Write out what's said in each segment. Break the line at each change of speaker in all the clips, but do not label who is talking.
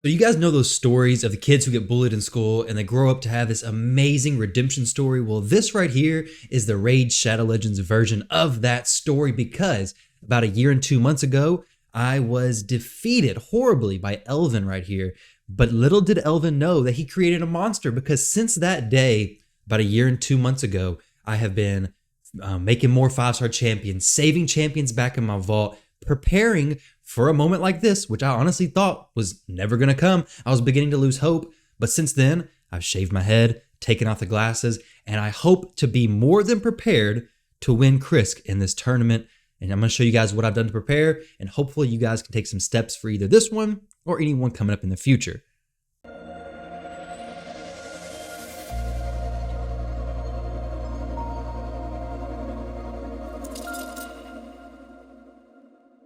So you guys know those stories of the kids who get bullied in school and they grow up to have this amazing redemption story? Well, this right here is the Raid Shadow Legends version of that story because about a year and 2 months ago, I was defeated horribly by Elvin right here. But little did Elvin know that he created a monster because since that day, about a year and 2 months ago, I have been making more 5-star champions, saving champions back in my vault, preparing for a moment like this, which I honestly thought was never going to come. I was beginning to lose hope. But since then, I've shaved my head, taken off the glasses, and I hope to be more than prepared to win Krisk in this tournament. And I'm going to show you guys what I've done to prepare, and hopefully you guys can take some steps for either this one or anyone coming up in the future.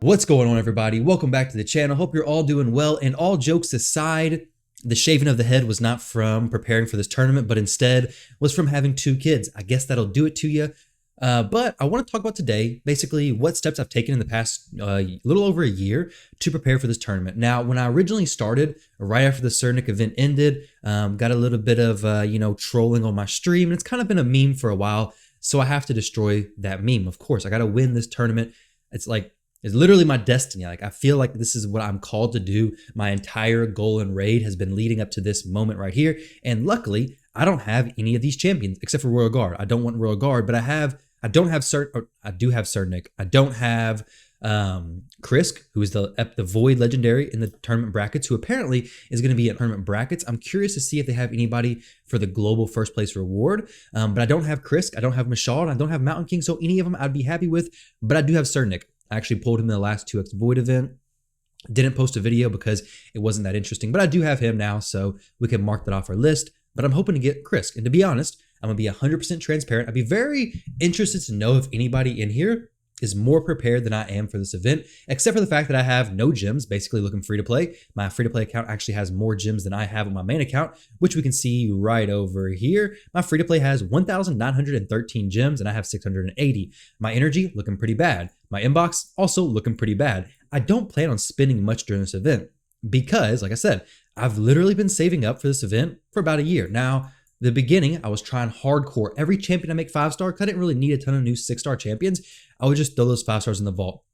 What's going on, everybody? Welcome back to the channel. Hope you're all doing well. And all jokes aside, the shaving of the head was not from preparing for this tournament, but instead was from having 2 kids. I guess that'll do it to you. But I want to talk about today, basically what steps I've taken in the past little over a year to prepare for this tournament. Now, when I originally started, right after the Cernic event ended, got a little bit of, trolling on my stream, and it's kind of been a meme for a while. So I have to destroy that meme. Of course, I got to win this tournament. It's literally my destiny. Like, I feel like this is what I'm called to do. My entire goal in Raid has been leading up to this moment right here. And luckily, I don't have any of these champions except for Royal Guard. I don't want Royal Guard, but I do have Cernic. I don't have Krisk, who is the Void Legendary in the tournament brackets, who apparently is going to be in tournament brackets. I'm curious to see if they have anybody for the global first place reward. But I don't have Krisk. I don't have Mashal, and I don't have Mountain King. So any of them I'd be happy with. But I do have Cernic. I actually pulled him in the last 2x Void event. Didn't post a video because it wasn't that interesting, but I do have him now, so we can mark that off our list. But I'm hoping to get Krisk. And to be honest, I'm going to be 100% transparent. I'd be very interested to know if anybody in here is more prepared than I am for this event, except for the fact that I have no gems, basically looking free to play. My free to play account actually has more gems than I have on my main account, which we can see right over here. My free to play has 1,913 gems and I have 680. My energy looking pretty bad. My inbox also looking pretty bad. I don't plan on spending much during this event because, like I said, I've literally been saving up for this event for about a year. Now, the beginning, I was trying hardcore. Every champion I make 5-star, because I didn't really need a ton of new 6-star champions. I would just throw those 5-stars in the vault.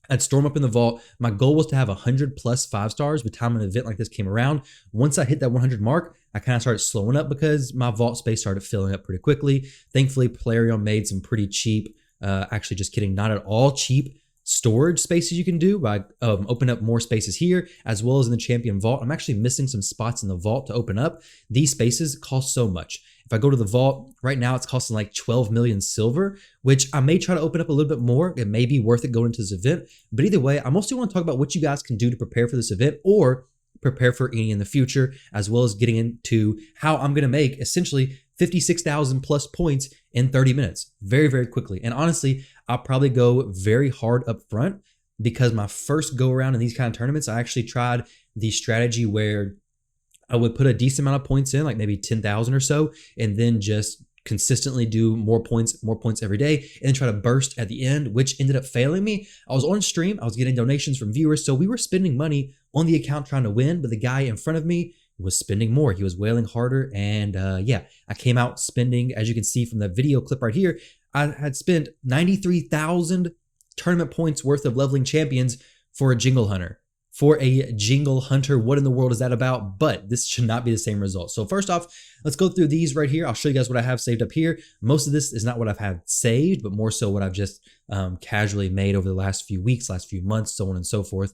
I'd storm up in the vault. My goal was to have 100 plus 5-stars by the time an event like this came around. Once I hit that 100 mark, I kind of started slowing up because my vault space started filling up pretty quickly. Thankfully, Plarion made some pretty cheap, actually just kidding, not at all cheap storage spaces you can do by open up more spaces here as well as in the champion vault. I'm actually missing some spots in the vault to open up. These spaces cost so much. If I go to the vault right now, it's costing like 12 million silver, which I may try to open up a little bit more. It may be worth it going into this event. But either way, I mostly want to talk about what you guys can do to prepare for this event or prepare for any in the future, as well as getting into how I'm going to make essentially 56,000 plus points in 30 minutes very, very quickly. And honestly, I'll probably go very hard up front because my first go around in these kind of tournaments, I actually tried the strategy where I would put a decent amount of points in, like maybe 10,000 or so, and then just consistently do more points every day, and then try to burst at the end, which ended up failing me. I was on stream, I was getting donations from viewers, so we were spending money on the account trying to win, but the guy in front of me was spending more. He was wailing harder, and yeah, I came out spending, as you can see from the video clip right here, I had spent 93,000 tournament points worth of leveling champions for a Jingle Hunter. For a Jingle Hunter, what in the world is that about? But this should not be the same result. So first off, let's go through these right here. I'll show you guys what I have saved up here. Most of this is not what I've had saved, but more so what I've just casually made over the last few weeks, last few months, so on and so forth.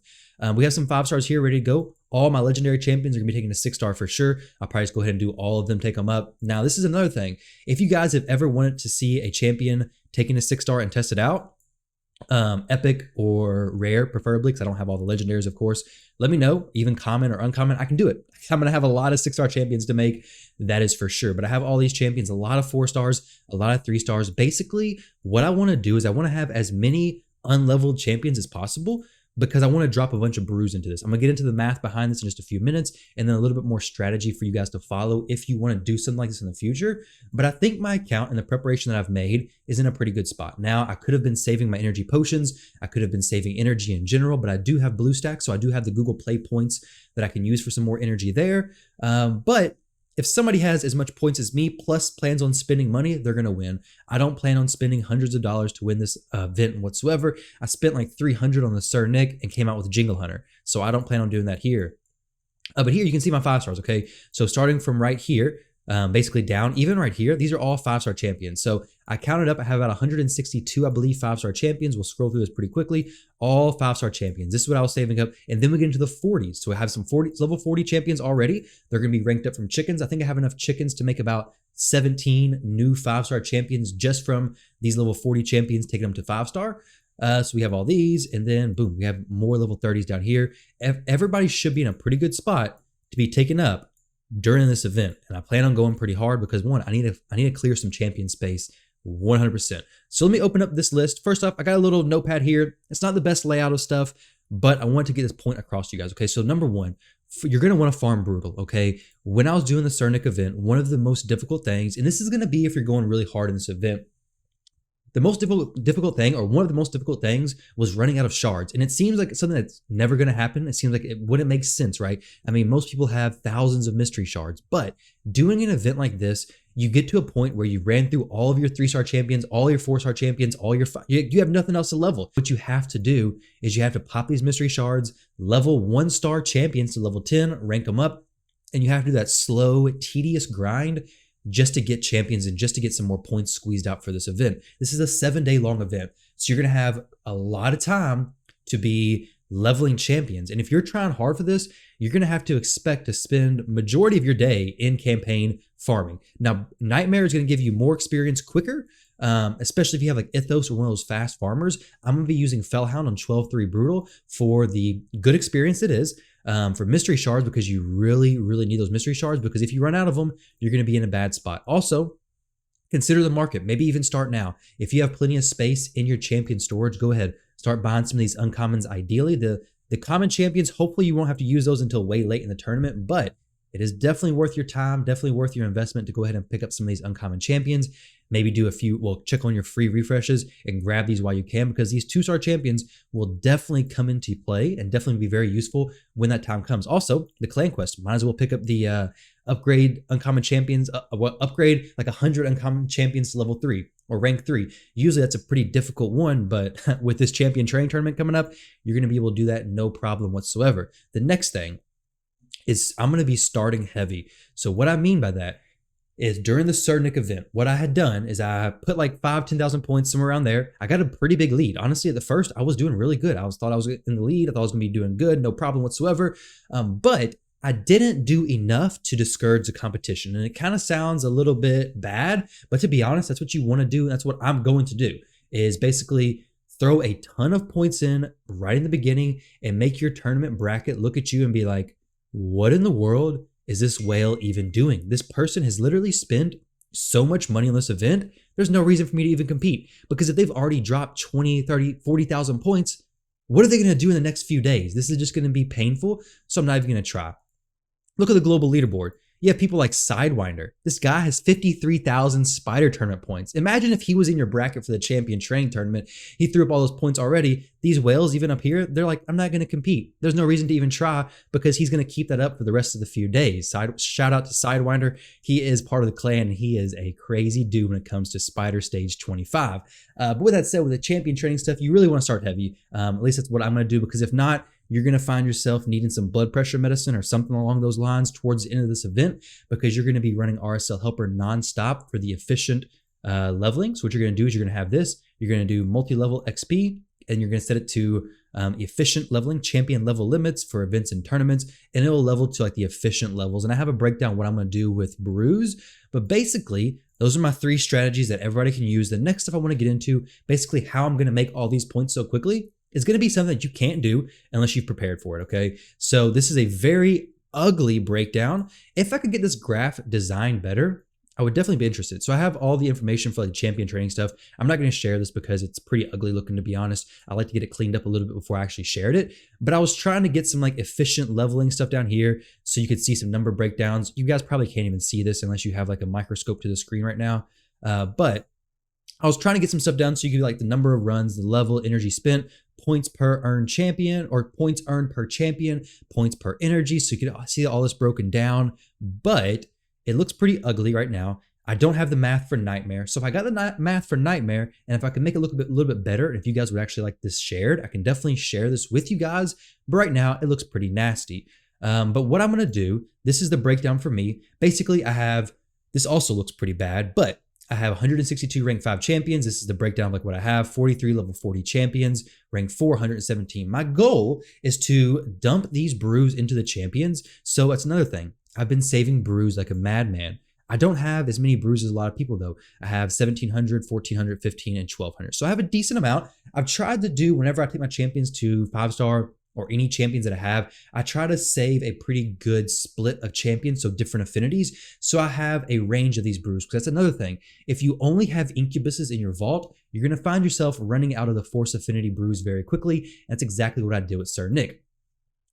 We have some 5-stars here ready to go. All my legendary champions are going to be taking a 6-star for sure. I'll probably just go ahead and do all of them, take them up. Now, this is another thing. If you guys have ever wanted to see a champion taking a 6-star and test it out, epic or rare preferably, because I don't have all the legendaries, of course, let me know, even common or uncommon, I can do it. I'm going to have a lot of 6-star champions to make, that is for sure. But I have all these champions, a lot of 4-stars, a lot of 3-stars. Basically, what I want to do is I want to have as many unleveled champions as possible, because I want to drop a bunch of brews into this. I'm going to get into the math behind this in just a few minutes, and then a little bit more strategy for you guys to follow if you want to do something like this in the future. But I think my account and the preparation that I've made is in a pretty good spot. Now, I could have been saving my energy potions. I could have been saving energy in general, but I do have BlueStacks, so I do have the Google Play points that I can use for some more energy there. But if somebody has as much points as me plus plans on spending money, they're going to win. I don't plan on spending hundreds of dollars to win this event whatsoever. I spent like 300 on the Sir Nick and came out with Jingle Hunter. So I don't plan on doing that here. But here you can see my 5 stars, okay? So starting from right here, basically down, even right here, these are all 5-star champions. So I counted up, I have about 162, I believe, 5-star champions. We'll scroll through this pretty quickly. All 5-star champions. This is what I was saving up. And then we get into the 40s. So I have some level 40 champions already. They're going to be ranked up from chickens. I think I have enough chickens to make about 17 new 5-star champions just from these level 40 champions, taking them to 5-star. So we have all these, and then boom, we have more level 30s down here. Everybody should be in a pretty good spot to be taken up during this event. And I plan on going pretty hard because one, I need to clear some champion space 100%. So let me open up this list. First off, I got a little notepad here. It's not the best layout of stuff, but I want to get this point across to you guys. Okay, so number one, you're going to want to farm brutal, okay? When I was doing the Sir Nick event, one of the most difficult things, and this is going to be if you're going really hard in this event, the most difficult thing, or one of the most difficult things, was running out of shards. And it seems like something that's never going to happen. It seems like it wouldn't make sense, right? I mean, most people have thousands of mystery shards, but doing an event like this, you get to a point where you ran through all of your 3-star champions, all your 4-star champions, all your you have nothing else to level. What you have to do is you have to pop these mystery shards, level 1-star champions to level 10, rank them up, and you have to do that slow, tedious grind just to get champions and just to get some more points squeezed out for this event. This is a 7-day long event. So you're going to have a lot of time to be leveling champions. And if you're trying hard for this, you're going to have to expect to spend majority of your day in campaign farming. Now, Nightmare is going to give you more experience quicker, especially if you have like Ithos or one of those fast farmers. I'm going to be using Fellhound on 12-3 Brutal for the good experience it is. For mystery shards, because you really, really need those mystery shards, because if you run out of them, you're going to be in a bad spot. Also, consider the market. Maybe even start now. If you have plenty of space in your champion storage, go ahead. Start buying some of these uncommons. Ideally, the common champions, hopefully you won't have to use those until way late in the tournament, but it is definitely worth your time, definitely worth your investment to go ahead and pick up some of these uncommon champions. Maybe do a few, check on your free refreshes and grab these while you can, because these 2-star champions will definitely come into play and definitely be very useful when that time comes. Also, the clan quest, might as well pick up the upgrade uncommon champions, upgrade like 100 uncommon champions to level 3 or rank 3. Usually that's a pretty difficult one, but with this champion training tournament coming up, you're going to be able to do that no problem whatsoever. The next thing is I'm going to be starting heavy. So what I mean by that is during the Sir Nick event, what I had done is I put like 10,000 points somewhere around there. I got a pretty big lead. Honestly, at the first, I was doing really good. Thought I was in the lead. I thought I was going to be doing good, no problem whatsoever. But I didn't do enough to discourage the competition. And it kind of sounds a little bit bad, but to be honest, that's what you want to do. That's what I'm going to do, is basically throw a ton of points in right in the beginning and make your tournament bracket look at you and be like, what in the world is this whale even doing? This person has literally spent so much money on this event. There's no reason for me to even compete, because if they've already dropped 20, 30, 40,000 points, what are they going to do in the next few days? This is just going to be painful. So I'm not even going to try. Look at the global leaderboard. You have people like Sidewinder. This guy has 53,000 spider tournament points. Imagine if he was in your bracket for the champion training tournament. He threw up all those points already. These whales, even up here, they're like, I'm not going to compete. There's no reason to even try, because he's going to keep that up for the rest of the few days. Shout out to Sidewinder. He is part of the clan, and he is a crazy dude when it comes to spider stage 25. But with that said, with the champion training stuff, you really want to start heavy. At least that's what I'm going to do, because if not, you're going to find yourself needing some blood pressure medicine or something along those lines towards the end of this event, because you're going to be running RSL Helper nonstop for the efficient leveling. So what you're going to do is you're going to have this. You're going to do multi-level XP, and you're going to set it to efficient leveling, champion level limits for events and tournaments, and it will level to like the efficient levels. And I have a breakdown what I'm going to do with brews, but basically those are my 3 strategies that everybody can use. The next stuff I want to get into, basically how I'm going to make all these points so quickly, is going to be something that you can't do unless you've prepared for it, okay? So this is a very ugly breakdown. If I could get this graph designed better, I would definitely be interested. So I have all the information for like champion training stuff. I'm not going to share this because it's pretty ugly looking, to be honest. I like to get it cleaned up a little bit before I actually shared it. But I was trying to get some like efficient leveling stuff down here so you could see some number breakdowns. You guys probably can't even see this unless you have like a microscope to the screen right now. But I was trying to get some stuff done so you could like the number of runs, the level, energy spent, points per earned champion, or points earned per champion, points per energy. So you could see all this broken down. But it looks pretty ugly right now. I don't have the math for Nightmare. So if I got the math for Nightmare, and if I can make it look a little bit better, and if you guys would actually like this shared, I can definitely share this with you guys. But right now, it looks pretty nasty. But what I'm going to do, this is the breakdown for me. Basically, this also looks pretty bad, but I have 162 rank 5 champions. This is the breakdown of like what I have. 43 level 40 champions, rank 417. My goal is to dump these brews into the champions. So that's another thing. I've been saving brews like a madman. I don't have as many brews as a lot of people though. I have 1,700, 1,400, 15, and 1,200. So I have a decent amount. I've tried to do, whenever I take my champions to 5-star or any champions that I have, I try to save a pretty good split of champions, so different affinities. So I have a range of these brews, because that's another thing. If you only have incubuses in your vault, you're going to find yourself running out of the force affinity brews very quickly. That's exactly what I did with Sir Nick.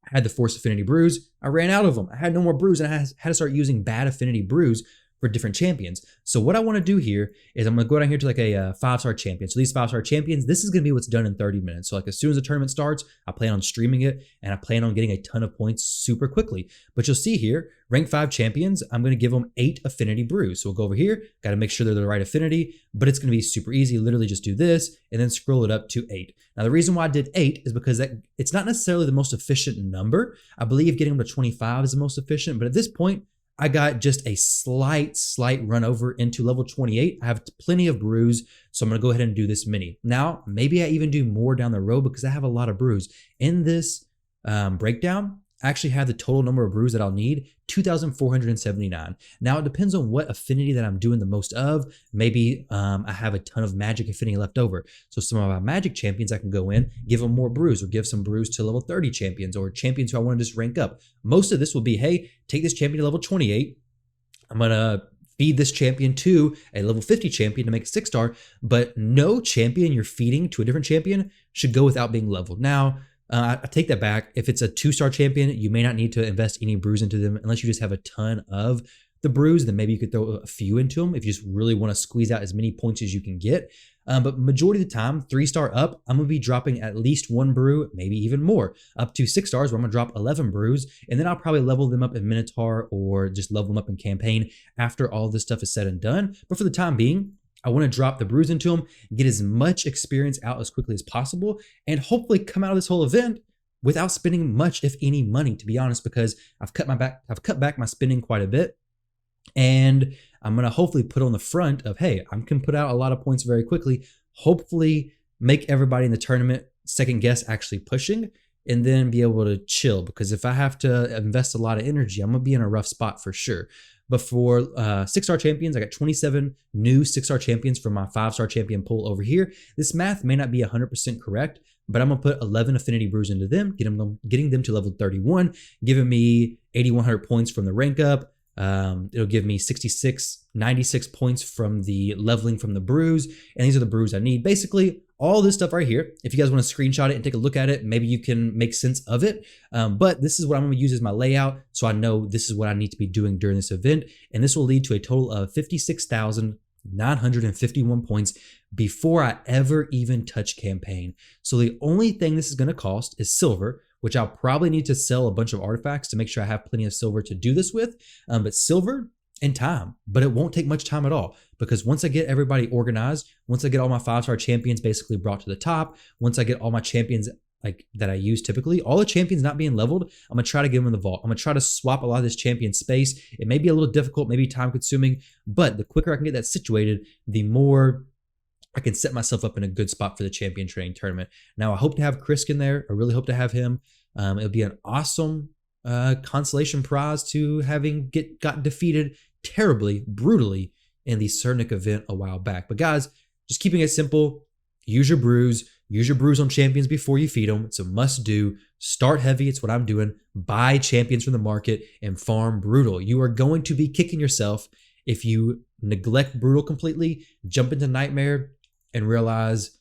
I had the force affinity brews. I ran out of them. I had no more brews, and I had to start using bad affinity brews for different champions. So what I want to do here is I'm going to go down here to like a 5-star champion. So these 5-star champions, this is going to be what's done in 30 minutes. So like as soon as the tournament starts, I plan on streaming it, and I plan on getting a ton of points super quickly. But you'll see here, rank 5 champions, I'm going to give them 8 affinity brews. So we'll go over here, got to make sure they're the right affinity, but it's going to be super easy. Literally just do this and then scroll it up to 8. Now the reason why I did 8 is because it's not necessarily the most efficient number. I believe getting them to 25 is the most efficient, but at this point, I got just a slight run over into level 28. I have plenty of brews, so I'm going to go ahead and do this mini. Now, maybe I even do more down the road because I have a lot of brews. In this breakdown, I actually have the total number of brews that I'll need, 2,479. Now, it depends on what affinity that I'm doing the most of. Maybe I have a ton of magic affinity left over. So some of my magic champions, I can go in, give them more brews, or give some brews to level 30 champions, or champions who I want to just rank up. Most of this will be, hey, take this champion to level 28. I'm going to feed this champion to a level 50 champion to make it 6-star, but no champion you're feeding to a different champion should go without being leveled. Now, I take that back. If it's a 2-star champion, you may not need to invest any brews into them unless you just have a ton of the brews. Then maybe you could throw a few into them if you just really want to squeeze out as many points as you can get. But majority of the time, 3-star up, I'm going to be dropping at least 1 brew, maybe even more, up to 6 stars where I'm going to drop 11 brews. And then I'll probably level them up in Minotaur or just level them up in campaign after all this stuff is said and done. But for the time being, I want to drop the brews into them, get as much experience out as quickly as possible, and hopefully come out of this whole event without spending much, if any, money, to be honest, because I've cut back my spending quite a bit. And I'm going to hopefully put on the front of, hey, I can put out a lot of points very quickly, hopefully make everybody in the tournament second guess actually pushing, and then be able to chill. Because if I have to invest a lot of energy, I'm going to be in a rough spot for sure. But for 6-star champions, I got 27 new 6-star champions from my 5-star champion pool over here. This math may not be 100% correct, but I'm going to put 11 affinity brews into them, getting them to level 31, giving me 8,100 points from the rank up. It'll give me 96 points from the leveling from the brews. And these are the brews I need. Basically, all this stuff right here. If you guys want to screenshot it and take a look at it, maybe you can make sense of it. But this is what I'm going to use as my layout. So I know this is what I need to be doing during this event. And this will lead to a total of 56,951 points before I ever even touch campaign. So the only thing this is going to cost is silver, which I'll probably need to sell a bunch of artifacts to make sure I have plenty of silver to do this with. But silver and time, but it won't take much time at all, because once I get everybody organized, once I get all my 5-star champions basically brought to the top, once I get all my champions like that I use typically, all the champions not being leveled, I'm gonna try to get them in the vault. I'm gonna try to swap a lot of this champion space. It may be a little difficult, maybe time consuming, but the quicker I can get that situated, the more I can set myself up in a good spot for the champion training tournament. Now I hope to have Krisk in there. I really hope to have him. It'll be an awesome consolation prize to having got defeated terribly, brutally in the Sir Nick event a while back. But guys, just keeping it simple, use your brews on champions before you feed them. It's a must do. Start heavy. It's what I'm doing. Buy champions from the market and farm brutal. You are going to be kicking yourself if you neglect Brutal completely, jump into Nightmare, and realize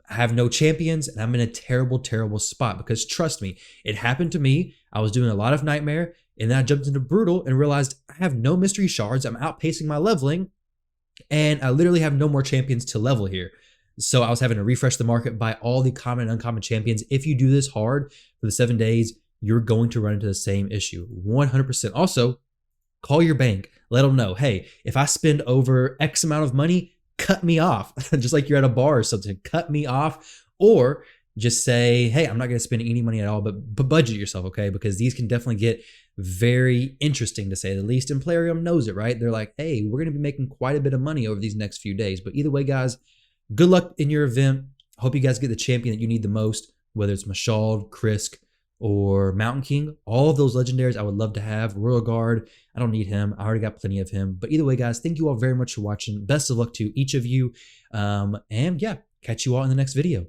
I have no champions and I'm in a terrible, terrible spot. Because trust me, it happened to me. I was doing a lot of Nightmare, and then I jumped into Brutal and realized I have no mystery shards. I'm outpacing my leveling, and I literally have no more champions to level here. So I was having to refresh the market, buy all the common and uncommon champions. If you do this hard for the 7 days, you're going to run into the same issue 100%. Also, call your bank. Let them know, hey, if I spend over X amount of money, cut me off. Just like you're at a bar or something, cut me off. Or just say, hey, I'm not going to spend any money at all, but budget yourself, okay? Because these can definitely get very interesting, to say the least. And Plarium knows it, right? They're like, hey, we're going to be making quite a bit of money over these next few days. But either way, guys, good luck in your event. Hope you guys get the champion that you need the most, whether it's Mashald, Krisk, or Mountain King. All of those legendaries I would love to have. Royal Guard, I don't need him. I already got plenty of him. But either way, guys, thank you all very much for watching. Best of luck to each of you. And yeah, catch you all in the next video.